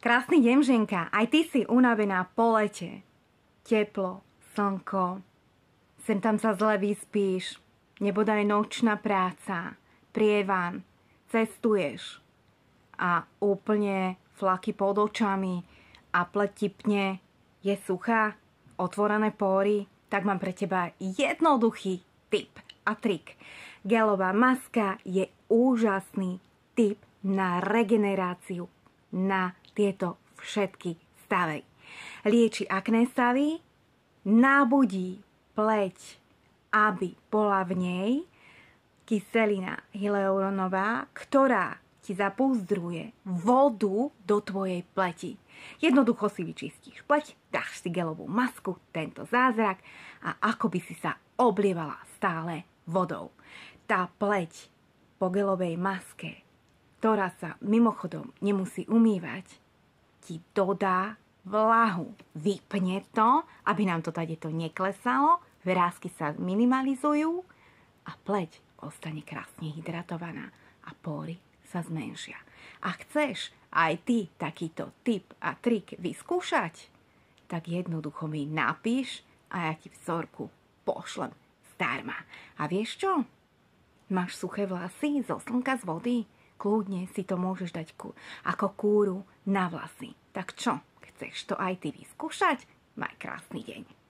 Krásny deň, ženka. Aj ty si unavená po lete. Teplo, slnko. Sem tam sa zle vyspíš. Nebodaj nočná práca. Prievan. Cestuješ. A úplne flaky pod očami. A pleť ti pne. Je suchá. Otvorené pory. Tak mám pre teba jednoduchý tip a trik. Gelová maska je úžasný tip na regeneráciu na tieto všetky stavy. Lieči akné stavy, nabudí pleť, aby bola v nej kyselina hyaluronová, ktorá ti zapúzdruje vodu do tvojej pleti. Jednoducho si vyčistíš pleť, dáš si gelovú masku, tento zázrak a ako by si sa oblievala stále vodou. Tá pleť po gelovej maske, ktorá sa mimochodom nemusí umývať, ti dodá vlahu. Vypne to, aby nám to tadeto neklesalo, vrásky sa minimalizujú a pleť ostane krásne hydratovaná a pory sa zmenšia. A chceš aj ty takýto tip a trik vyskúšať, tak jednoducho mi napíš a ja ti vzorku pošlem zdarma. A vieš čo? Máš suché vlasy zo slnka, z vody? Kľudne si to môžeš dať ako kúru na vlasy. Tak čo, chceš to aj ty vyskúšať? Maj krásny deň.